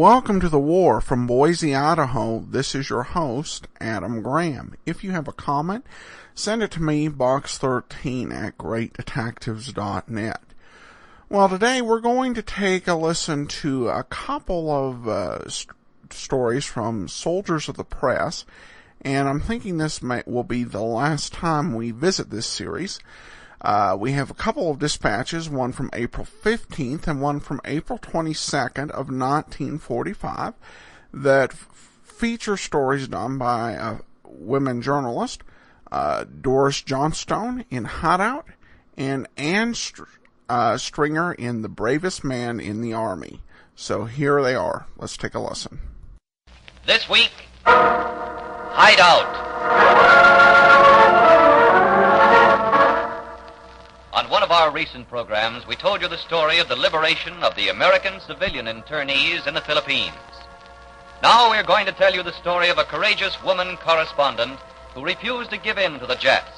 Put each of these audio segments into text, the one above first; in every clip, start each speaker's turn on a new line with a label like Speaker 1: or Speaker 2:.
Speaker 1: Welcome to the war from Boise, Idaho. This is your host, Adam Graham. If you have a comment, send it to me, box13@greatdetectives.net. Well, today we're going to take a listen to a couple of stories from Soldiers of the Press, and I'm thinking this will be the last time we visit this series. We have a couple of dispatches, one from April 15th and one from April 22nd of 1945, that feature stories done by a women journalist, Doris Johnstone in Hideout, and Anne Stringer in The Bravest Man in the Army. So here they are. Let's take a listen.
Speaker 2: This week, Hideout. On one of our recent programs, we told you the story of the liberation of the American civilian internees in the Philippines. Now we're going to tell you the story of a courageous woman correspondent who refused to give in to the Japs.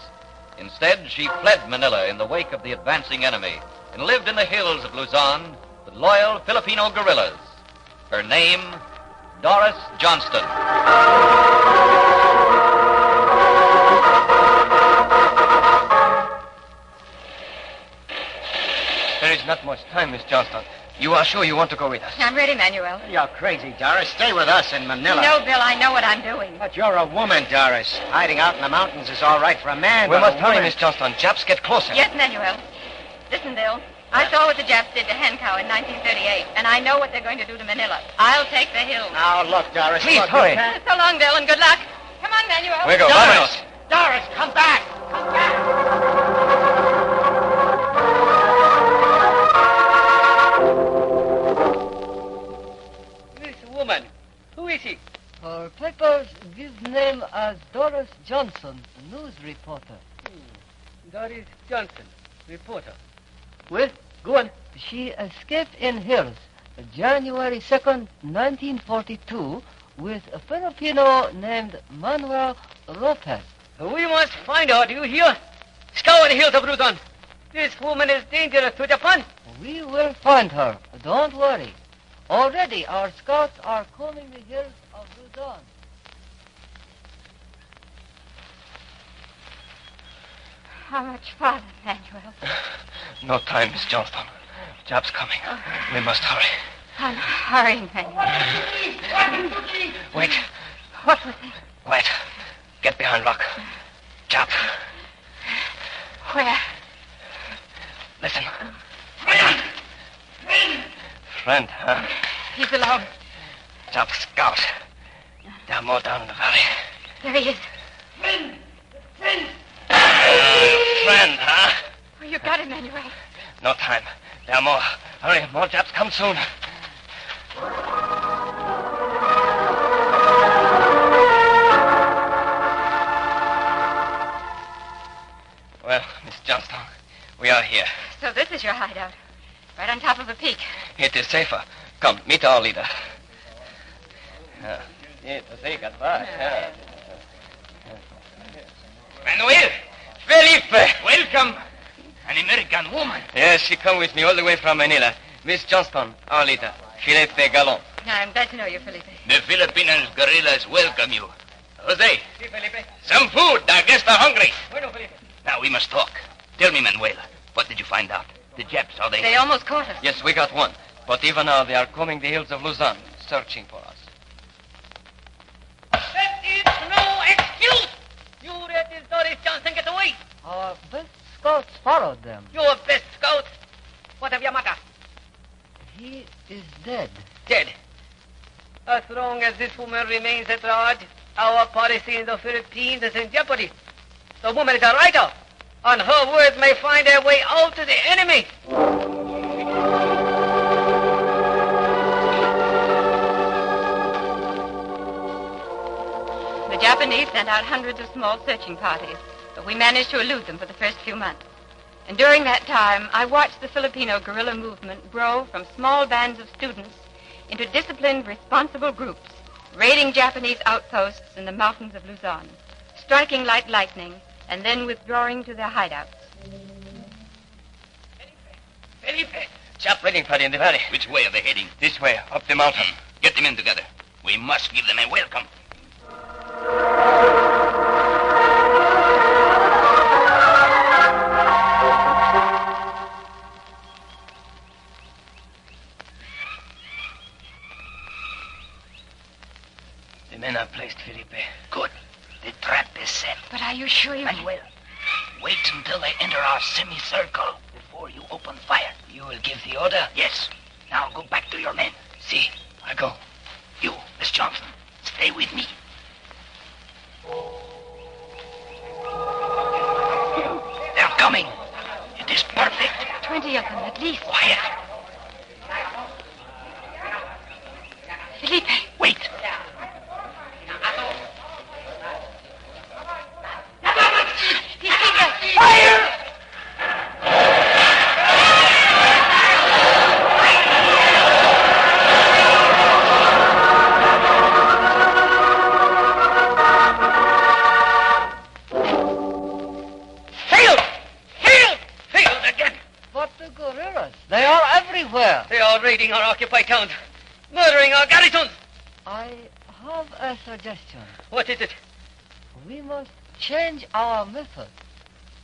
Speaker 2: Instead, she fled Manila in the wake of the advancing enemy and lived in the hills of Luzon with loyal Filipino guerrillas. Her name, Doris Johnston.
Speaker 3: There is not much time, Miss Johnston. You are sure you want to go with us?
Speaker 4: I'm ready, Manuel.
Speaker 5: You're crazy, Doris. Stay with us in Manila.
Speaker 4: No, Bill, I know what I'm doing.
Speaker 5: But you're a woman, Doris. Hiding out in the mountains is all right for a man.
Speaker 3: We
Speaker 5: but
Speaker 3: must
Speaker 5: a
Speaker 3: hurry,
Speaker 5: woman...
Speaker 3: Miss Johnston. Japs get closer.
Speaker 4: Yes, Manuel. Listen, Bill. I saw what the Japs did to Hancock in 1938, and I know what they're going to do to Manila. I'll take the hills.
Speaker 5: Now, look, Doris.
Speaker 3: Please,
Speaker 5: look,
Speaker 3: hurry.
Speaker 4: So long, Bill, and good luck. Come on, Manuel.
Speaker 3: We go.
Speaker 5: Doris!
Speaker 3: Vámonos.
Speaker 5: Doris, come back! Come back!
Speaker 6: This woman, who is she?
Speaker 7: Her papers give name as Doris Johnson, news reporter.
Speaker 6: Doris Johnson, reporter. Well, go on.
Speaker 7: She escaped in hills January 2nd, 1942, with a Filipino named Manuel Lopez.
Speaker 6: We must find her, do you hear? Scour the hills of Luzon. This woman is dangerous to Japan.
Speaker 7: We will find her. Don't worry. Already our scouts are combing the hills of Luzon.
Speaker 4: How much farther, Manuel?
Speaker 3: No time, Miss Johnston. Japs coming. We must hurry.
Speaker 4: I'm hurrying, Manuel.
Speaker 3: Wait.
Speaker 4: What was it?
Speaker 3: Wait. Get behind rock. Jap.
Speaker 4: Where?
Speaker 3: Listen. Friend, huh?
Speaker 4: He's alone.
Speaker 3: Jap scout. There are more down in the valley.
Speaker 4: There he is.
Speaker 3: Friend, huh?
Speaker 4: Oh, you got him, Manuel.
Speaker 3: No time. There are more. Hurry, more Japs come soon. Well, Miss Johnston, we are here.
Speaker 4: So this is your hideout. Right on top of a peak.
Speaker 3: It is safer. Come, meet our leader.
Speaker 2: Manuel!
Speaker 3: Felipe!
Speaker 2: Welcome! An American woman.
Speaker 3: Yes, she come with me all the way from Manila. Miss Johnston, our leader. Felipe Galon.
Speaker 4: I'm glad to know you, Felipe.
Speaker 2: The Filipino guerrillas welcome you. Jose, some food. Our guests are hungry. Now we must talk. Tell me, Manuel, what did you find out? The Japs, are they...
Speaker 4: They almost caught us.
Speaker 3: Yes, we got one. But even now, they are combing the hills of Luzon, searching for us.
Speaker 6: That is no excuse. You let this Doris Johnson get away.
Speaker 7: Our best scouts followed them.
Speaker 6: Your best scout. What of Yamata?
Speaker 7: He is dead.
Speaker 6: Dead. As long as this woman remains at large, our policy in the Philippines is in jeopardy. The woman is a writer, and her words may find their way out to the enemy.
Speaker 4: The Japanese sent out hundreds of small searching parties, but we managed to elude them for the first few months. And during that time, I watched the Filipino guerrilla movement grow from small bands of students into disciplined, responsible groups, raiding Japanese outposts in the mountains of Luzon, striking like lightning, and then withdrawing to their hideouts.
Speaker 6: Felipe.
Speaker 3: Jap raiding party in the valley.
Speaker 2: Which way are they heading?
Speaker 3: This way, up the mountain.
Speaker 8: Get the men together. We must give them a welcome.
Speaker 3: The men are placed, Felipe.
Speaker 8: Good. The trap is set.
Speaker 4: But are you sure you...
Speaker 8: Manuel, wait until they enter our semicircle before you open fire.
Speaker 3: You will give the order?
Speaker 8: Yes. Now go back to your men.
Speaker 3: See, I go.
Speaker 8: You, Miss Johnson, stay with me. They're coming. It is perfect.
Speaker 4: 20 of them, at least.
Speaker 8: Quiet.
Speaker 4: Felipe.
Speaker 8: Wait.
Speaker 4: He sees us.
Speaker 8: Fire! Failed again.
Speaker 7: But the guerrillas, they are everywhere.
Speaker 6: They are raiding our occupied towns, murdering our garrisons.
Speaker 7: I have a suggestion.
Speaker 6: What is it?
Speaker 7: We must change our method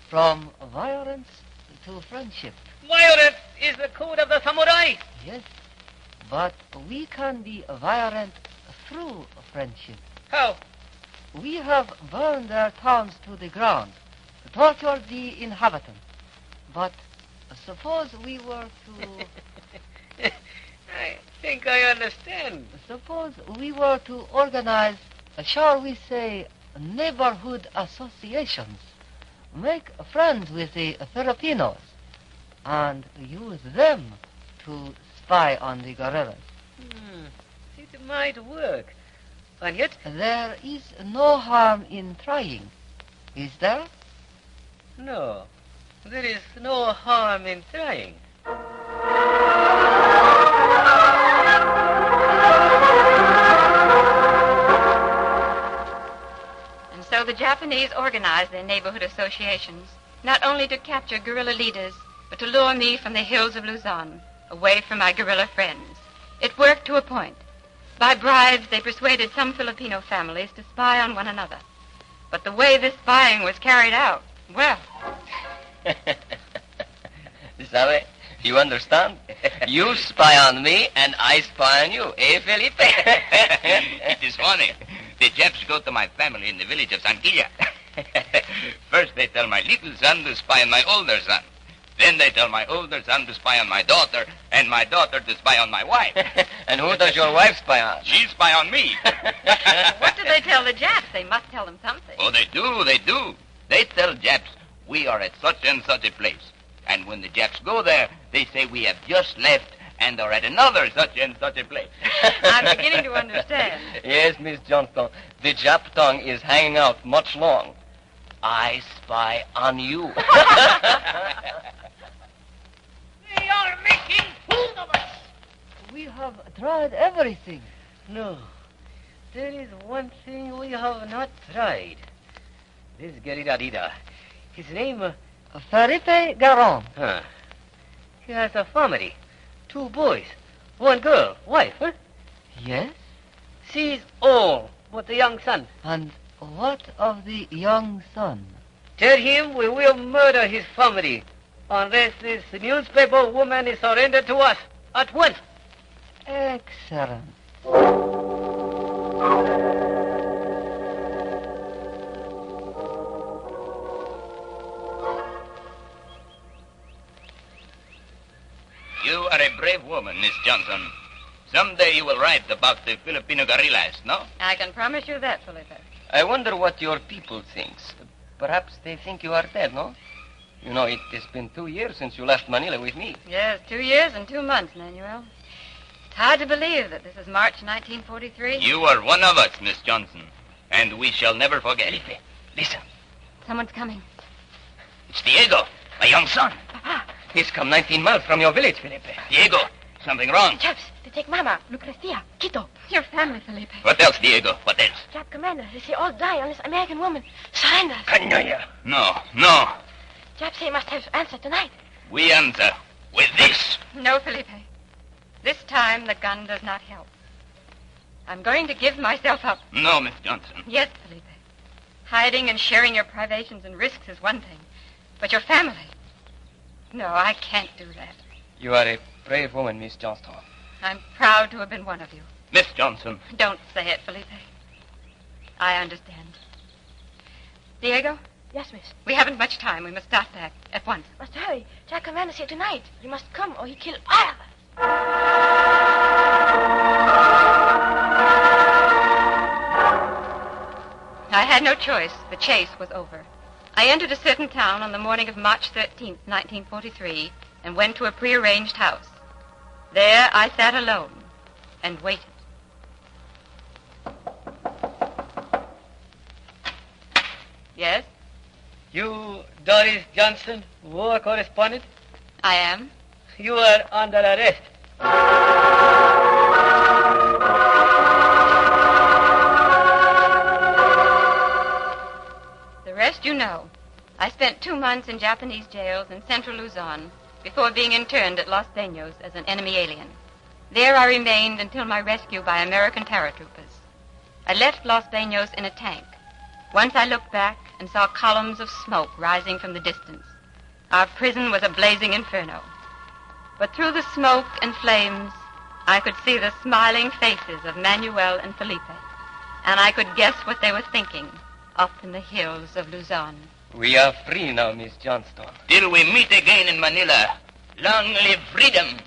Speaker 7: from violence to friendship.
Speaker 6: Violence is the code of the samurai.
Speaker 7: Yes, but we can be violent through friendship.
Speaker 6: How?
Speaker 7: We have burned their towns to the ground, tortured the inhabitants. But suppose we were to...
Speaker 6: I think I understand.
Speaker 7: Suppose we were to organize, shall we say, neighborhood associations, make friends with the Filipinos, and use them to spy on the guerrillas.
Speaker 6: It might work. And yet,
Speaker 7: There is no harm in trying, is there?
Speaker 6: no. There is no harm in trying.
Speaker 4: And so the Japanese organized their neighborhood associations, not only to capture guerrilla leaders, but to lure me from the hills of Luzon, away from my guerrilla friends. It worked to a point. By bribes, they persuaded some Filipino families to spy on one another. But the way this spying was carried out, well...
Speaker 3: ¿Sabe? You understand? You spy on me, and I spy on you. Eh, Felipe?
Speaker 8: It is funny. The Japs go to my family in the village of Sanquilla. First they tell my little son to spy on my older son. Then they tell my older son to spy on my daughter, and my daughter to spy on my wife.
Speaker 3: And who does your wife spy on?
Speaker 8: She spy on me.
Speaker 4: What did they tell the Japs? They must tell them something.
Speaker 8: Oh, they do. They tell Japs we are at such and such a place. And when the Japs go there, they say we have just left and are at another such and such a place.
Speaker 4: I'm beginning to understand.
Speaker 3: Yes, Miss Johnston. The Jap tongue is hanging out much long. I spy on you.
Speaker 6: They are making fools of us.
Speaker 7: We have tried everything.
Speaker 6: No. There is one thing we have not tried. This guerrilla leader. His name...
Speaker 7: Felipe Garon.
Speaker 6: Huh. He has a family. 2 boys. 1 girl. Wife, huh?
Speaker 7: Yes?
Speaker 6: She's all but the young son.
Speaker 7: And what of the young son?
Speaker 6: Tell him we will murder his family unless this newspaper woman is surrendered to us at once.
Speaker 7: Excellent.
Speaker 8: You are a brave woman, Miss Johnson. Someday you will write about the Filipino guerrillas, no?
Speaker 4: I can promise you that, Felipe.
Speaker 3: I wonder what your people thinks. Perhaps they think you are dead, no? You know, it has been 2 years since you left Manila with me.
Speaker 4: Yes, 2 years and 2 months, Manuel. It's hard to believe that this is March 1943.
Speaker 8: You are one of us, Miss Johnson, and we shall never forget.
Speaker 3: Felipe, listen.
Speaker 4: Someone's coming.
Speaker 8: It's Diego, my young son.
Speaker 3: He's come 19 miles from your village, Felipe.
Speaker 8: Diego, something wrong.
Speaker 9: Chaps, they take Mama, Lucrecia, Quito.
Speaker 4: Your family, Felipe.
Speaker 8: What else, Diego? What else?
Speaker 9: Jap commander, they say all die unless American woman surrenders.
Speaker 3: Canalla.
Speaker 8: No.
Speaker 9: Jap say must have answer tonight.
Speaker 8: We answer with this.
Speaker 4: No, Felipe. This time the gun does not help. I'm going to give myself up.
Speaker 8: No, Miss Johnson.
Speaker 4: Yes, Felipe. Hiding and sharing your privations and risks is one thing. But your family... No, I can't do that.
Speaker 3: You are a brave woman, Miss Johnston.
Speaker 4: I'm proud to have been one of you.
Speaker 8: Miss Johnson.
Speaker 4: Don't say it, Felipe. I understand. Diego?
Speaker 9: Yes, miss.
Speaker 4: We haven't much time. We must start back at once.
Speaker 9: Must hurry. Jack Commander's here tonight. You must come or he kill all of us.
Speaker 4: I had no choice. The chase was over. I entered a certain town on the morning of March 13th, 1943, and went to a prearranged house. There I sat alone and waited. Yes,
Speaker 6: You, Doris Johnson, war correspondent?
Speaker 4: I am.
Speaker 6: You are under arrest.
Speaker 4: The rest you know. I spent 2 months in Japanese jails in central Luzon before being interned at Los Baños as an enemy alien. There I remained until my rescue by American paratroopers. I left Los Baños in a tank. Once I looked back and saw columns of smoke rising from the distance. Our prison was a blazing inferno. But through the smoke and flames, I could see the smiling faces of Manuel and Felipe, and I could guess what they were thinking up in the hills of Luzon.
Speaker 3: We are free now, Miss Johnston.
Speaker 8: Till we meet again in Manila. Long live freedom.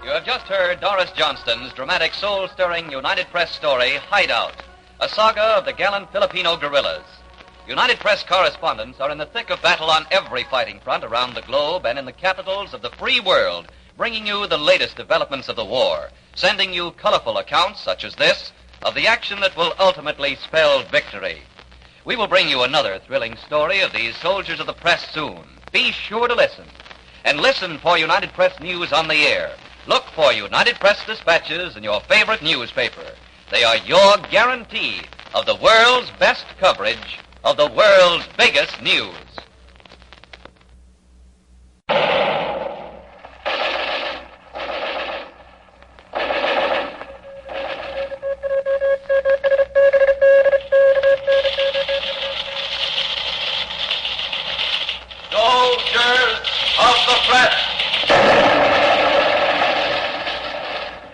Speaker 2: You have just heard Doris Johnston's dramatic, soul-stirring United Press story, Hideout, a saga of the gallant Filipino guerrillas. United Press correspondents are in the thick of battle on every fighting front around the globe and in the capitals of the free world, bringing you the latest developments of the war, sending you colorful accounts such as this of the action that will ultimately spell victory. We will bring you another thrilling story of these soldiers of the press soon. Be sure to listen. And listen for United Press news on the air. Look for United Press dispatches in your favorite newspaper. They are your guarantee of the world's best coverage of the world's biggest news.
Speaker 10: Soldiers of the press.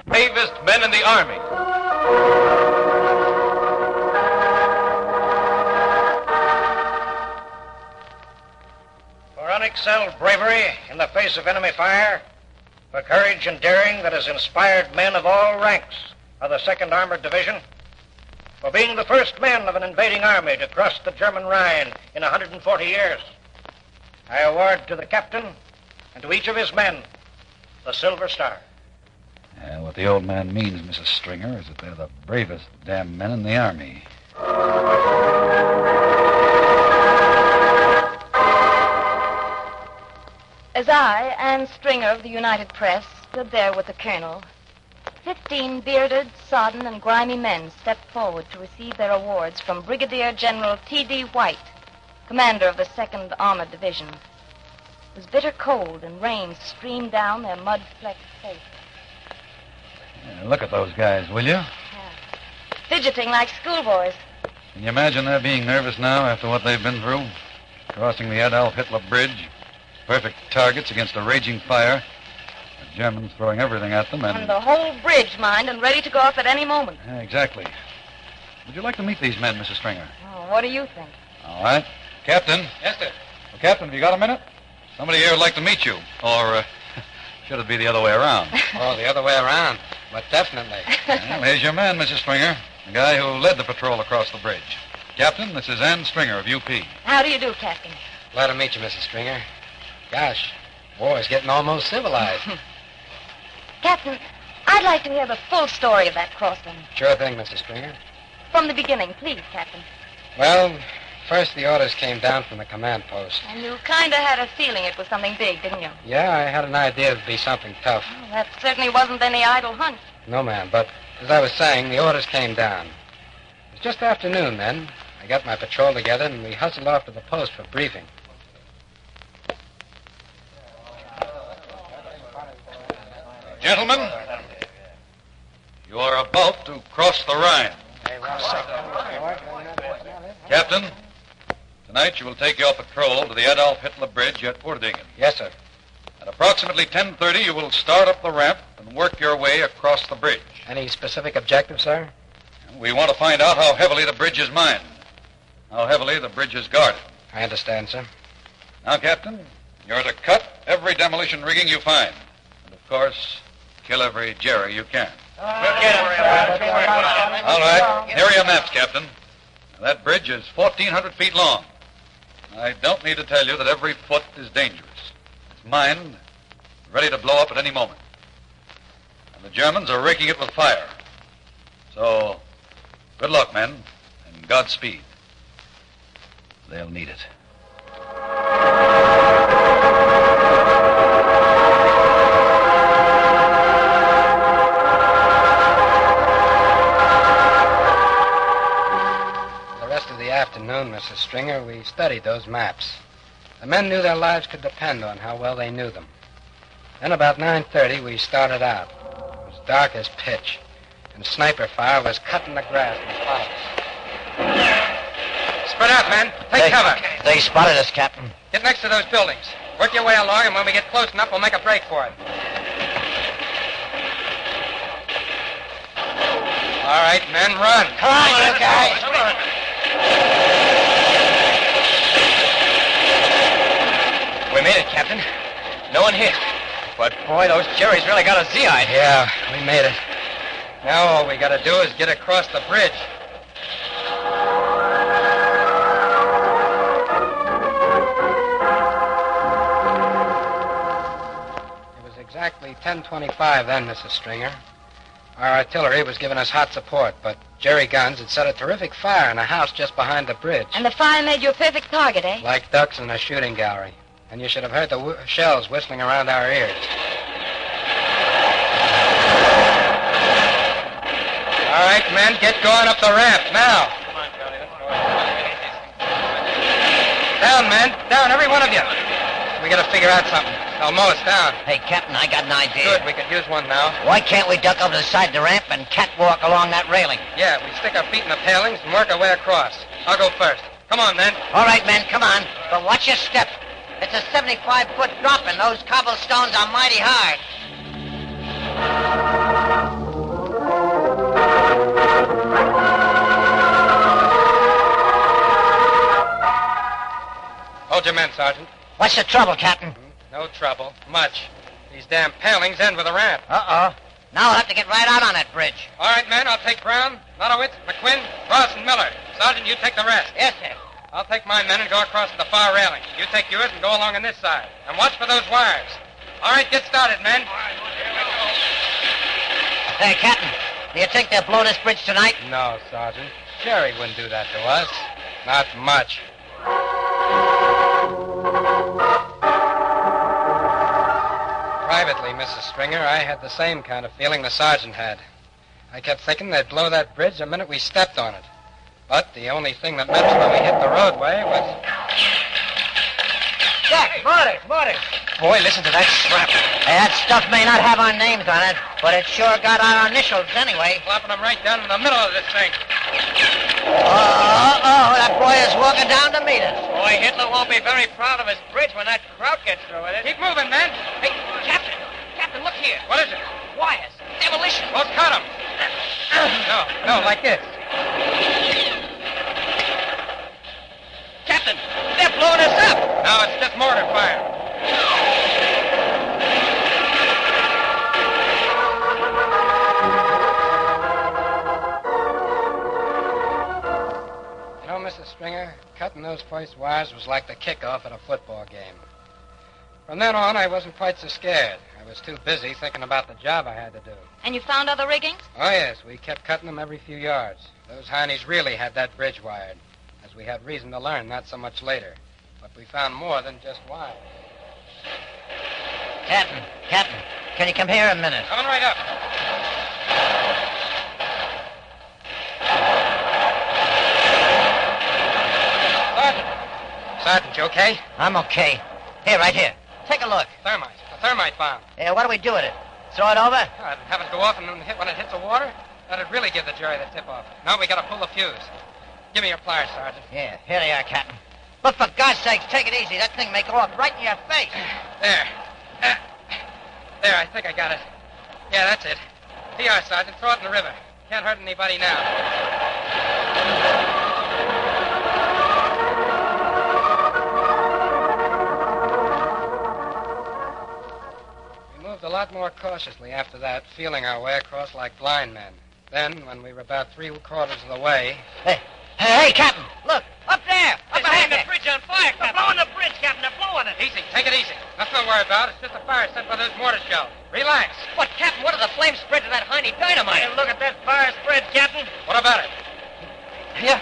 Speaker 10: Bravest men in the army.
Speaker 5: For unexcelled bravery in the face of enemy fire, for courage and daring that has inspired men of all ranks of the 2nd Armored Division, for being the first men of an invading army to cross the German Rhine in 140 years, I award to the captain and to each of his men the Silver Star.
Speaker 11: What the old man means, Mrs. Stringer, is that they're the bravest damn men in the army.
Speaker 12: As I, Anne Stringer of the United Press, stood there with the colonel, 15 bearded, sodden, and grimy men stepped forward to receive their awards from Brigadier General T.D. White, commander of the 2nd Armored Division. It was bitter cold, and rain streamed down their mud-flecked faces.
Speaker 11: Look at those guys, will you?
Speaker 12: Fidgeting like schoolboys.
Speaker 11: Can you imagine their being nervous now after what they've been through? Crossing the Adolf Hitler Bridge, perfect targets against a raging fire, the Germans throwing everything at them,
Speaker 12: And the whole bridge, mind, and ready to go off at any moment.
Speaker 11: Exactly. Would you like to meet these men, Mrs. Stringer?
Speaker 12: Oh, what do you think?
Speaker 11: All right. Captain.
Speaker 5: Yes, sir.
Speaker 11: Well, Captain, have you got a minute? Somebody here would like to meet you. Or should it be the other way around?
Speaker 5: Oh, the other way around. But definitely.
Speaker 11: Well, here's your man, Mrs. Stringer, the guy who led the patrol across the bridge. Captain, this is Ann Stringer of UP.
Speaker 12: How do you do, Captain?
Speaker 5: Glad to meet you, Mrs. Stringer. Gosh, war's getting almost civilized.
Speaker 12: Captain, I'd like to hear the full story of that crossing.
Speaker 5: Sure thing, Mrs. Stringer.
Speaker 12: From the beginning, please, Captain.
Speaker 5: Well, first the orders came down from the command post.
Speaker 12: And you kind of had a feeling it was something big, didn't you?
Speaker 5: Yeah, I had an idea it'd be something tough.
Speaker 12: Well, that certainly wasn't any idle hunch.
Speaker 5: No, ma'am, but
Speaker 13: As I was saying, the orders came down. It was just afternoon then. I got my patrol together, and we hustled off to the post for briefing.
Speaker 11: Gentlemen, you are about to cross the Rhine. Captain, tonight you will take your patrol to the Adolf Hitler Bridge at Urdingen.
Speaker 13: Yes, sir.
Speaker 11: At approximately 10:30, you will start up the ramp and work your way across the bridge.
Speaker 13: Any specific objective, sir?
Speaker 11: We want to find out how heavily the bridge is mined, how heavily the bridge is guarded.
Speaker 13: I understand, sir.
Speaker 11: Now, Captain, you're to cut every demolition rigging you find. And, of course, kill every Jerry you can.
Speaker 10: We'll get him.
Speaker 11: All right. Here are your maps, Captain. That bridge is 1,400 feet long. I don't need to tell you that every foot is dangerous. It's mined, ready to blow up at any moment. And the Germans are raking it with fire. So, good luck, men, and Godspeed. They'll need it.
Speaker 13: The rest of the afternoon, Mrs. Stringer, we studied those maps. The men knew their lives could depend on how well they knew them. Then about 9:30, we started out. It was dark as pitch, and sniper fire was cutting the grass in front of us. Spread out, men. Take cover.
Speaker 14: They spotted us, Captain.
Speaker 13: Get next to those buildings. Work your way along, and when we get close enough, we'll make a break for it. All right, men, run.
Speaker 14: Come on, little guy.
Speaker 3: We made it, Captain. No one hit. But, boy, those Jerry's really got a Z-eye.
Speaker 13: Yeah, we made it. Now all we gotta do is get across the bridge. It was exactly 10:25 then, Mrs. Stringer. Our artillery was giving us hot support, but Jerry guns had set a terrific fire in a house just behind the bridge.
Speaker 12: And the fire made you a perfect target, eh?
Speaker 13: Like ducks in a shooting gallery. And you should have heard the shells whistling around our ears. All right, men, get going up the ramp now.
Speaker 10: Come on, Charlie. Let's go.
Speaker 13: Down, men. Down, every one of you. We gotta figure out something. They'll mow us down.
Speaker 14: Hey, Captain, I got an idea.
Speaker 13: Good, we could use one now.
Speaker 14: Why can't we duck over the side of the ramp and catwalk along that railing?
Speaker 13: Yeah, we stick our feet in the palings and work our way across. I'll go first. Come on, men.
Speaker 14: All right, men, come on. But watch your step. It's a 75-foot drop, and those cobblestones are mighty hard.
Speaker 13: Hold your men, Sergeant.
Speaker 14: What's the trouble, Captain?
Speaker 13: No trouble. Much. These damn palings end with a ramp.
Speaker 14: Uh-oh. Now I'll have to get right out on that bridge.
Speaker 13: All right, men, I'll take Brown, Notowitz, McQuinn, Ross, and Miller. Sergeant, you take the rest.
Speaker 14: Yes, sir.
Speaker 13: I'll take my men and go across to the far railing. You take yours and go along on this side. And watch for those wires. All right, get started, men.
Speaker 14: Hey, Captain, do you think they'll blow this bridge tonight?
Speaker 13: No, Sergeant. Jerry wouldn't do that to us. Not much. Privately, Mrs. Stringer, I had the same kind of feeling the sergeant had. I kept thinking they'd blow that bridge the minute we stepped on it. But the only thing that mattered when we hit the roadway was...
Speaker 14: Jack, Marty.
Speaker 3: Boy, listen to that shrapnel.
Speaker 14: Hey, that stuff may not have our names on it, but it sure got our initials anyway.
Speaker 13: Flopping them right down in the middle of this thing.
Speaker 14: That boy is walking down to meet us.
Speaker 6: Boy, Hitler won't be very proud of his bridge when that crowd gets through with it.
Speaker 13: Keep moving, men.
Speaker 6: Hey, Captain, look here.
Speaker 13: What is it?
Speaker 6: Wires. Demolition.
Speaker 13: Well, cut them. No, like this.
Speaker 6: Captain, they're blowing us up.
Speaker 13: Now it's just mortar fire. You know, Mrs. Stringer, cutting those first wires was like the kickoff at a football game. From then on, I wasn't quite so scared. I was too busy thinking about the job I had to do.
Speaker 12: And you found other riggings?
Speaker 13: Oh, yes, we kept cutting them every few yards. Those heinies really had that bridge wired, as we had reason to learn not so much later. But we found more than just wires.
Speaker 14: Captain, can you come here a minute?
Speaker 13: Coming right up. Sergeant, you okay?
Speaker 14: I'm okay. Here, right here. Take a look.
Speaker 13: Thermite. It's a thermite bomb.
Speaker 14: Yeah, what do we do with it? Throw it over?
Speaker 13: I'd have it go off and hit when it hits the water. That'd really give the jury the tip-off. Now we gotta pull the fuse. Give me your pliers, Sergeant.
Speaker 14: Yeah, here they are, Captain. But for God's sake, take it easy. That thing may go off right in your face.
Speaker 13: There. There, I think I got it. Yeah, that's it. Here you are, Sergeant. Throw it in the river. Can't hurt anybody now. We moved a lot more cautiously after that, feeling our way across like blind men. Then, when we were about 3/4 of the way...
Speaker 14: Hey, Captain, look, up there, up ahead
Speaker 6: the bridge on fire, Captain. They're blowing the bridge, Captain. They're blowing it.
Speaker 13: Easy, take it easy. Nothing to worry about. It's just a fire set by those mortar shells. Relax.
Speaker 6: But, Captain, what are the flames spread to that hiney dynamite? Hey, look at that fire spread, Captain.
Speaker 13: What about it?
Speaker 14: Yeah,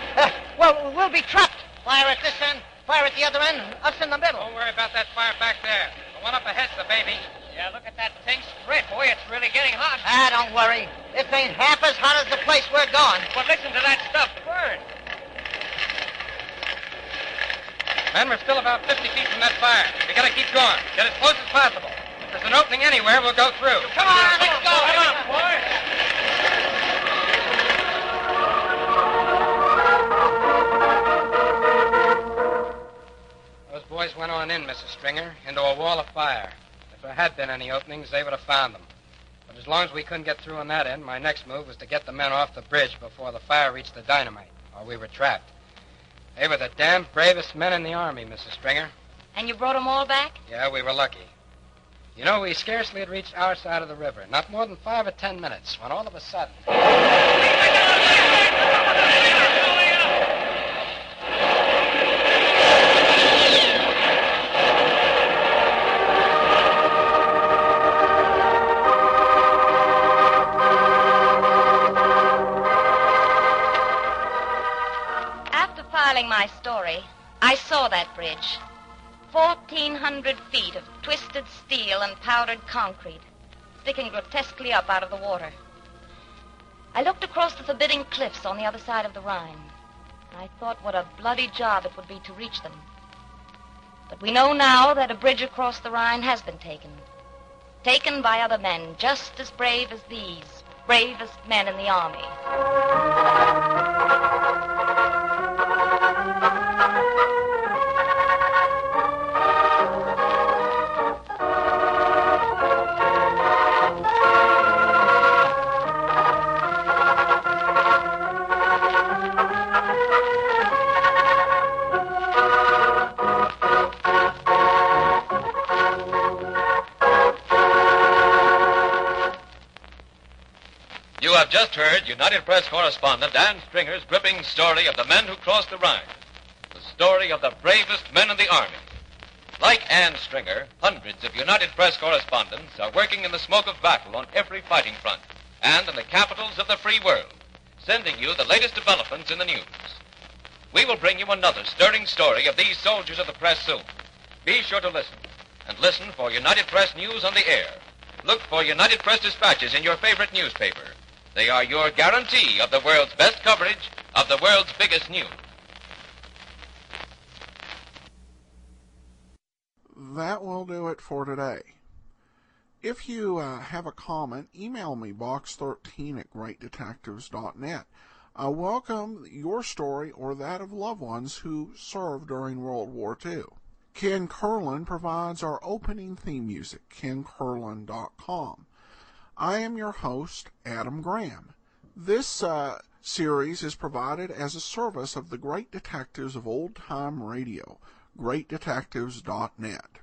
Speaker 14: well, we'll be trapped. Fire at this end, fire at the other end, and us in the middle.
Speaker 13: Don't worry about that fire back there. The one up ahead's the baby.
Speaker 6: Yeah, look at that thing spread. Boy, it's really getting hot.
Speaker 14: Don't worry. This ain't half as hot as the place we're going.
Speaker 6: But listen to that stuff burn.
Speaker 13: Men, we're still about 50 feet from that fire. We gotta keep going. Get as close as possible. If there's an opening anywhere, we'll go through.
Speaker 6: Come on, let's go. Come on, boy.
Speaker 13: Those boys went on in, Mrs. Stringer, into a wall of fire. If there had been any openings, they would have found them. But as long as we couldn't get through on that end, my next move was to get the men off the bridge before the fire reached the dynamite, or we were trapped. They were the damn bravest men in the Army, Mrs. Stringer.
Speaker 12: And you brought them all back?
Speaker 13: Yeah, we were lucky. You know, we scarcely had reached our side of the river, not more than 5 or 10 minutes, when all of a sudden...
Speaker 12: My story, I saw that bridge. 1,400 feet of twisted steel and powdered concrete, sticking grotesquely up out of the water. I looked across the forbidding cliffs on the other side of the Rhine, and I thought what a bloody job it would be to reach them. But we know now that a bridge across the Rhine has been taken. Taken by other men just as brave as these, bravest men in the Army.
Speaker 2: You have just heard United Press correspondent Ann Stringer's gripping story of the men who crossed the Rhine. The story of the bravest men in the Army. Like Ann Stringer, hundreds of United Press correspondents are working in the smoke of battle on every fighting front and in the capitals of the free world, sending you the latest developments in the news. We will bring you another stirring story of these soldiers of the press soon. Be sure to listen, and listen for United Press news on the air. Look for United Press dispatches in your favorite newspaper. They are your guarantee of the world's best coverage of the world's biggest news.
Speaker 1: That will do it for today. If you have a comment, email me, box13@greatdetectives.net. I welcome your story or that of loved ones who served during World War II. Ken Curlin provides our opening theme music, kencurlin.com. I am your host, Adam Graham. This series is provided as a service of the Great Detectives of Old Time Radio, greatdetectives.net.